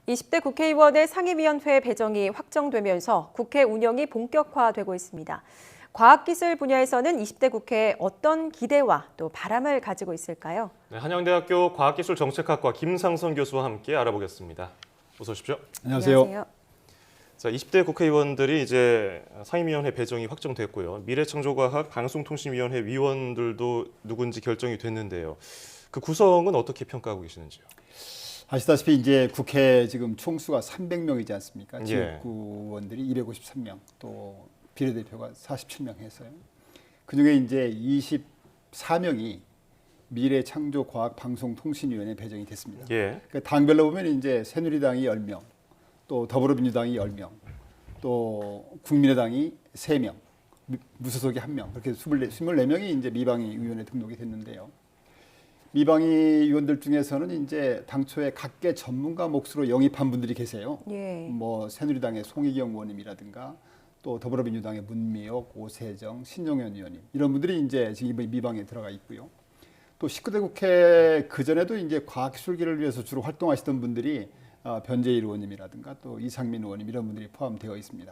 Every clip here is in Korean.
20대 국회의원의 상임위원회 배정이 확정되면서 국회 운영이 본격화되고 있습니다. 과학기술 분야에서는 20대 국회에 어떤 기대와 또 바람을 가지고 있을까요? 네, 한양대학교 과학기술정책학과 김상선 교수와 함께 알아보겠습니다. 어서 오십시오. 안녕하세요. 자, 20대 국회의원들이 이제 상임위원회 배정이 확정됐고요. 미래창조과학 방송통신위원회 위원들도 누군지 결정이 됐는데요. 그 구성은 어떻게 평가하고 계시는지요? 아시다시피 이제 국회 지금 총수가 300명이지 않습니까? 예. 지역구원들이 253명, 또 비례대표가 47명 해서요. 그중에 이제 24명이 미래창조과학방송통신위원회 배정이 됐습니다. 예. 그러니까 당별로 보면 이제 새누리당이 10명, 또 더불어민주당이 10명, 또 국민의당이 3명, 무소속이 1명, 그렇게 24명이 이제 미방위 위원회 등록이 됐는데요. 미방위 위원들 중에서는 이제 당초에 각계 전문가 몫으로 영입한 분들이 계세요. 예. 뭐 새누리당의 송혜경 의원님이라든가 또 더불어민주당의 문미옥, 오세정, 신용현 의원님 이런 분들이 이제 지금 미방에 들어가 있고요. 또 19대 국회 그 전에도 이제 과학기술계를 위해서 주로 활동하시던 분들이 변재일 의원님이라든가 또 이상민 의원님 이런 분들이 포함되어 있습니다.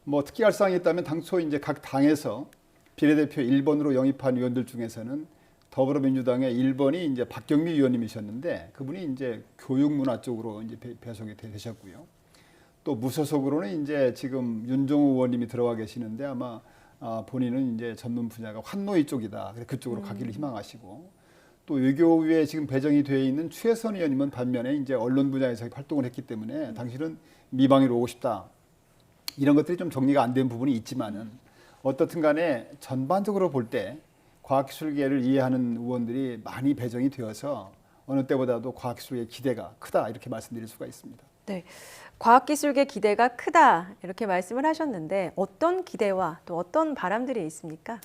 뭐 특기할 사항이 있다면 당초 이제 각 당에서 비례대표 1번으로 영입한 의원들 중에서는 더불어민주당의 1번이 이제 박경미 의원님이셨는데 그분이 이제 교육문화 쪽으로 이제 배속이 되셨고요. 또 무소속으로는 이제 지금 윤종우 의원님이 들어와 계시는데 아마 본인은 이제 전문 분야가 환노이 쪽이다. 그래서 그쪽으로 가기를 희망하시고 또 외교부에 지금 배정이 되어 있는 최선 의원님은 반면에 이제 언론 분야에서 활동을 했기 때문에 당신은 미방위로 오고 싶다. 이런 것들이 좀 정리가 안 된 부분이 있지만은 어떻든 간에 전반적으로 볼 때 과학기술계를 이해하는 의원들이 많이 배정이 되어서 어느 때보다도 과학기술계의 기대가 크다 이렇게 말씀드릴 수가 있습니다. 네, 과학기술계 기대가 크다 이렇게 말씀을 하셨는데 어떤 기대와 또 어떤 바람들이 있습니까?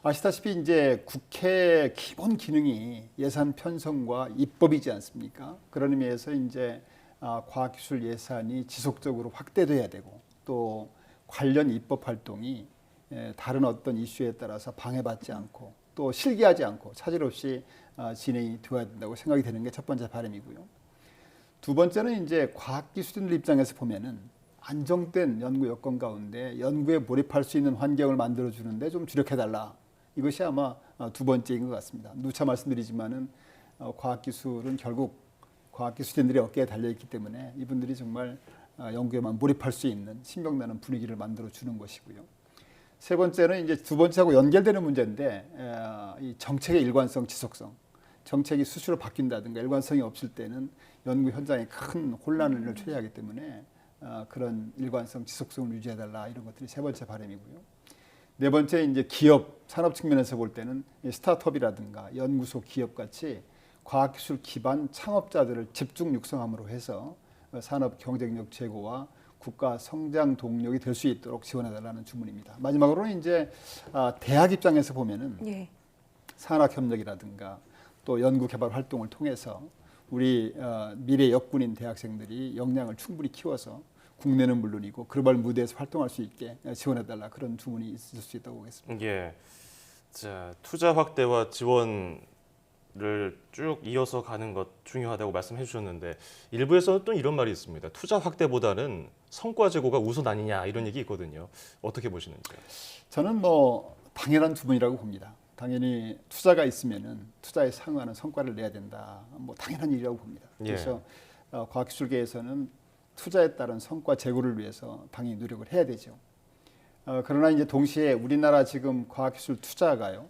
아시다시피 이제 국회 기본 기능이 예산 편성과 입법이지 않습니까? 그런 의미에서 이제 과학기술 예산이 지속적으로 확대돼야 되고 또 관련 입법 활동이 다른 어떤 이슈에 따라서 방해받지 않고 또 실기하지 않고 차질 없이 진행이 되어야 된다고 생각이 되는 게 첫 번째 바람이고요. 두 번째는 이제 과학기술인들 입장에서 보면은 안정된 연구 여건 가운데 연구에 몰입할 수 있는 환경을 만들어 주는데 좀 주력해달라. 이것이 아마 두 번째인 것 같습니다. 누차 말씀드리지만은 과학기술은 결국 과학기술인들의 어깨에 달려있기 때문에 이분들이 정말 연구에만 몰입할 수 있는 신명나는 분위기를 만들어 주는 것이고요. 세 번째는 이제 두 번째하고 연결되는 문제인데 이 정책의 일관성, 지속성. 정책이 수시로 바뀐다든가 일관성이 없을 때는 연구 현장에 큰 혼란을 초래하기 때문에 그런 일관성, 지속성을 유지해달라 이런 것들이 세 번째 바람이고요. 네 번째 이제 기업, 산업 측면에서 볼 때는 스타트업이라든가 연구소, 기업 같이 과학기술 기반 창업자들을 집중 육성함으로 해서 산업 경쟁력 제고와 국가 성장 동력이 될 수 있도록 지원해달라는 주문입니다. 마지막으로는 이제 대학 입장에서 보면은 예. 산학협력이라든가 또 연구개발 활동을 통해서 우리 미래 역군인 대학생들이 역량을 충분히 키워서 국내는 물론이고 글로벌 무대에서 활동할 수 있게 지원해달라 그런 주문이 있을 수 있다고 보겠습니다. 예. 자, 투자 확대와 지원을 쭉 이어서 가는 것 중요하다고 말씀해 주셨는데 일부에서는 또 이런 말이 있습니다. 투자 확대보다는 성과 제고가 우선 아니냐 이런 얘기 있거든요. 어떻게 보시는지요? 저는 뭐 당연한 주문이라고 봅니다. 당연히 투자가 있으면은 투자에 상응하는 성과를 내야 된다. 뭐 당연한 일이라고 봅니다. 그래서 과학기술계에서는 투자에 따른 성과 제고를 위해서 당연히 노력을 해야 되죠. 그러나 이제 동시에 우리나라 지금 과학기술 투자가요.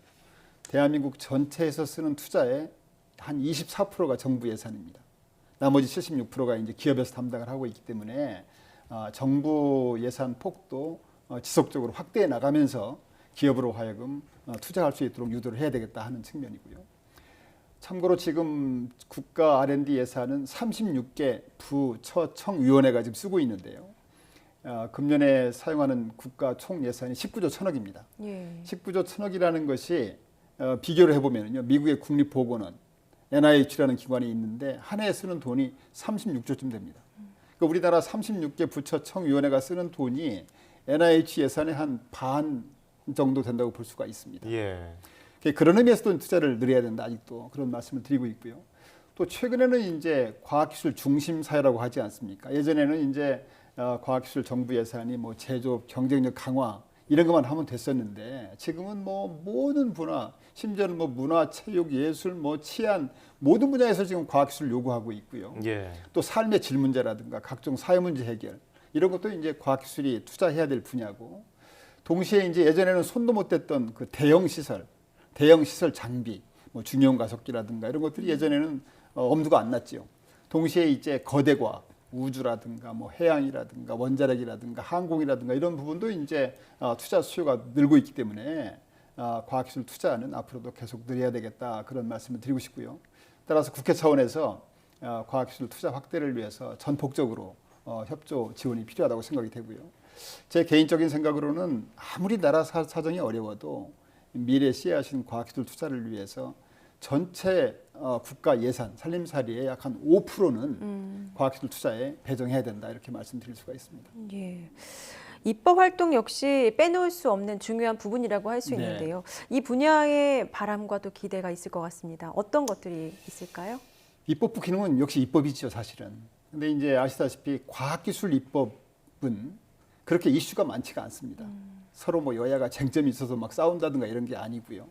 대한민국 전체에서 쓰는 투자의 한 24%가 정부 예산입니다. 나머지 76%가 이제 기업에서 담당을 하고 있기 때문에 정부 예산 폭도 지속적으로 확대해 나가면서 기업으로 하여금 투자할 수 있도록 유도를 해야 되겠다 하는 측면이고요. 참고로 지금 국가 R&D 예산은 36개 부, 처, 청 위원회가 지금 쓰고 있는데요. 금년에 사용하는 국가 총 예산이 19조 1천억입니다. 예. 19조 1천억이라는 것이 비교를 해보면요. 미국의 국립보건원, NIH라는 기관이 있는데 한 해에 쓰는 돈이 36조쯤 됩니다. 그러니까 우리나라 36개 부처 청위원회가 쓰는 돈이 NIH 예산의 한 반 정도 된다고 볼 수가 있습니다. 예. 그런 의미에서도 투자를 늘려야 된다. 아직도 그런 말씀을 드리고 있고요. 또 최근에는 이제 과학기술 중심 사회라고 하지 않습니까? 예전에는 이제 과학기술 정부 예산이 뭐 제조업 경쟁력 강화 이런 것만 하면 됐었는데 지금은 뭐 모든 분야, 심지어는 뭐 문화, 체육, 예술, 뭐 치안 모든 분야에서 지금 과학기술을 요구하고 있고요. 예. 또 삶의 질 문제라든가 각종 사회 문제 해결 이런 것도 이제 과학기술이 투자해야 될 분야고, 동시에 이제 예전에는 손도 못 댔던 그 대형 시설 장비, 뭐 중형 가속기라든가 이런 것들이 예전에는 엄두가 안 났죠. 동시에 이제 거대 과학, 우주라든가 뭐 해양이라든가 원자력이라든가 항공이라든가 이런 부분도 이제 투자 수요가 늘고 있기 때문에 과학기술 투자는 앞으로도 계속 늘려야 되겠다, 그런 말씀을 드리고 싶고요. 따라서 국회 차원에서 과학기술 투자 확대를 위해서 전폭적으로 협조 지원이 필요하다고 생각이 되고요. 제 개인적인 생각으로는 아무리 나라 사정이 어려워도 미래 씨앗인 과학기술 투자를 위해서 전체 국가 예산 살림살이의 약 한 5%는 과학기술 투자에 배정해야 된다, 이렇게 말씀드릴 수가 있습니다. 예. 입법 활동 역시 빼놓을 수 없는 중요한 부분이라고 할 수 네. 있는데요. 이 분야의 바람과 또 기대가 있을 것 같습니다. 어떤 것들이 있을까요? 입법부 기능은 역시 입법이죠, 사실은. 근데 이제 아시다시피 과학기술 입법은 그렇게 이슈가 많지가 않습니다. 서로 뭐 여야가 쟁점이 있어서 막 싸운다든가 이런 게 아니고요.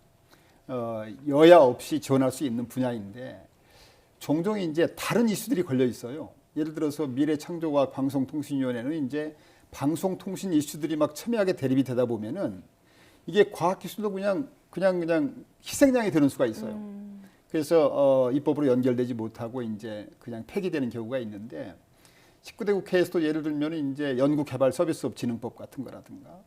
여야 없이 지원할 수 있는 분야인데 종종 이제 다른 이슈들이 걸려 있어요. 예를 들어서 미래창조과학 방송통신위원회는 이제 방송통신 이슈들이 막 첨예하게 대립이 되다 보면은 이게 과학기술도 그냥 희생양이 되는 수가 있어요. 그래서 입법으로 연결되지 못하고 이제 그냥 폐기되는 경우가 있는데, 19대 국회에서도 예를 들면 이제 연구개발서비스업진흥법 같은 거라든가,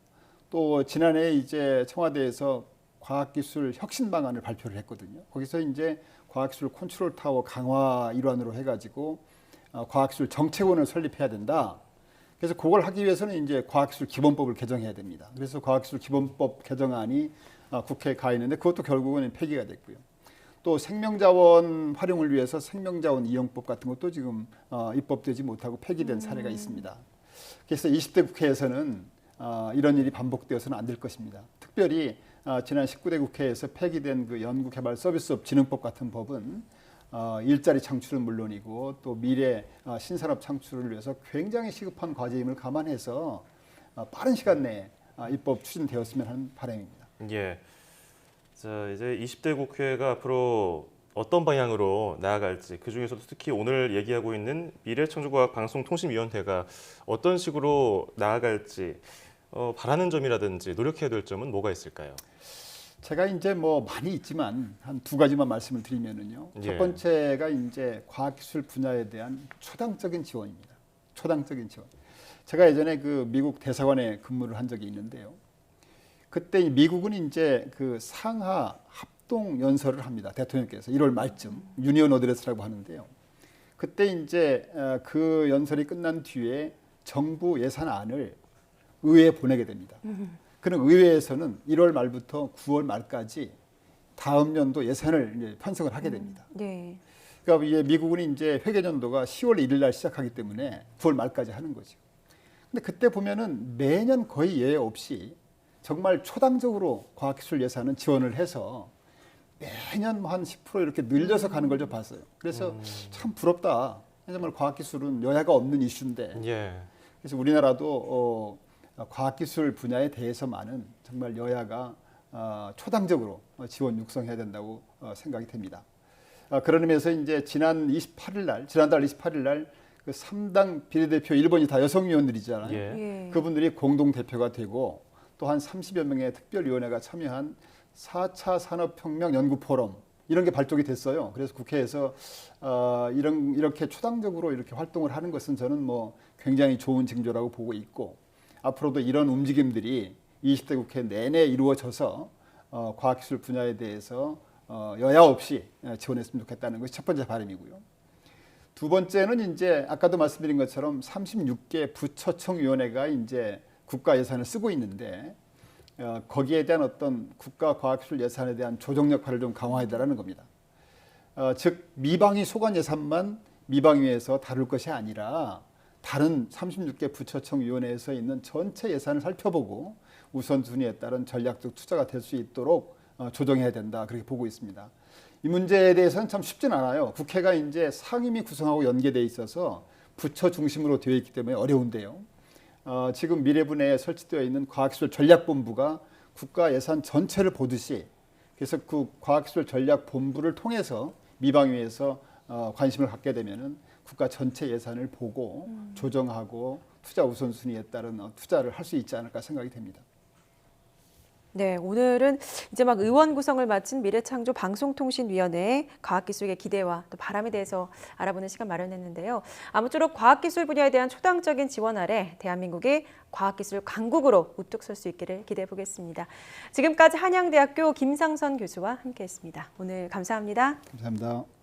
또 지난해 이제 청와대에서 과학기술 혁신 방안을 발표를 했거든요. 거기서 이제 과학기술 컨트롤 타워 강화 일환으로 해가지고 과학기술 정책원을 설립해야 된다. 그래서 그걸 하기 위해서는 이제 과학기술 기본법을 개정해야 됩니다. 그래서 과학기술 기본법 개정안이 국회에 가 있는데 그것도 결국은 폐기가 됐고요. 또 생명자원 활용을 위해서 생명자원 이용법 같은 것도 지금 입법되지 못하고 폐기된 사례가 있습니다. 그래서 20대 국회에서는 이런 일이 반복되어서는 안 될 것입니다. 특별히 지난 19대 국회에서 폐기된 그 연구개발서비스업 진흥법 같은 법은 일자리 창출은 물론이고 또 미래 신산업 창출을 위해서 굉장히 시급한 과제임을 감안해서 빠른 시간 내에 입법 추진되었으면 하는 바람입니다. 예. 자, 이제 20대 국회가 앞으로 어떤 방향으로 나아갈지, 그 중에서도 특히 오늘 얘기하고 있는 미래창조과학 방송통신위원회가 어떤 식으로 나아갈지 바라는 점이라든지 노력해야 될 점은 뭐가 있을까요? 제가 이제 뭐 많이 있지만 한 두 가지만 말씀을 드리면은요. 예. 첫 번째가 이제 과학기술 분야에 대한 초당적인 지원입니다. 초당적인 지원. 제가 예전에 그 미국 대사관에 근무를 한 적이 있는데요. 그때 미국은 이제 그 상하 합동 연설을 합니다. 대통령께서 1월 말쯤 유니언 어드레스라고 하는데요. 그때 이제 그 연설이 끝난 뒤에 정부 예산안을 의회에 보내게 됩니다. 그럼 의회에서는 1월 말부터 9월 말까지 다음 연도 예산을 이제 편성을 하게 됩니다. 네. 그러니까 이제 미국은 이제 회계연도가 10월 1일 날 시작하기 때문에 9월 말까지 하는 거죠. 근데 그때 보면은 매년 거의 예외 없이 정말 초당적으로 과학기술 예산은 지원을 해서 매년 한 10% 이렇게 늘려서 가는 걸 좀 봤어요. 그래서 참 부럽다. 정말 과학기술은 여야가 없는 이슈인데. 예. 그래서 우리나라도 과학기술 분야에 대해서만은 정말 여야가 초당적으로 지원 육성해야 된다고 생각이 됩니다. 그런 의미에서 이제 지난달 28일 날 그 3당 비례대표 1번이 다 여성 위원들이잖아요. 예. 예. 그분들이 공동 대표가 되고 또 한 30여 명의 특별위원회가 참여한 4차 산업혁명 연구포럼 이런 게 발족이 됐어요. 그래서 국회에서 이렇게 초당적으로 이렇게 활동을 하는 것은 저는 뭐 굉장히 좋은 징조라고 보고 있고, 앞으로도 이런 움직임들이 20대 국회 내내 이루어져서 과학기술 분야에 대해서 여야 없이 지원했으면 좋겠다는 것이 첫 번째 바람이고요. 두 번째는 이제 아까도 말씀드린 것처럼 36개 부처청위원회가 이제 국가 예산을 쓰고 있는데 거기에 대한 어떤 국가 과학기술 예산에 대한 조정 역할을 좀 강화해달라는 겁니다. 즉 미방위 소관 예산만 미방위에서 다룰 것이 아니라 다른 36개 부처청위원회에서 있는 전체 예산을 살펴보고 우선순위에 따른 전략적 투자가 될 수 있도록 조정해야 된다, 그렇게 보고 있습니다. 이 문제에 대해서는 참 쉽진 않아요. 국회가 이제 상임위 구성하고 연계돼 있어서 부처 중심으로 되어 있기 때문에 어려운데요. 지금 미래분야에 설치되어 있는 과학기술 전략본부가 국가 예산 전체를 보듯이 그래서 그 과학기술 전략본부를 통해서 미방위에서 관심을 갖게 되면은 국가 전체 예산을 보고 조정하고 투자 우선순위에 따른 투자를 할 수 있지 않을까 생각이 됩니다. 네, 오늘은 이제 막 의원 구성을 마친 미래창조 방송통신위원회의 과학기술의 기대와 또 바람에 대해서 알아보는 시간 마련했는데요. 아무쪼록 과학기술 분야에 대한 초당적인 지원 아래 대한민국이 과학기술 강국으로 우뚝 설 수 있기를 기대해 보겠습니다. 지금까지 한양대학교 김상선 교수와 함께했습니다. 오늘 감사합니다. 감사합니다.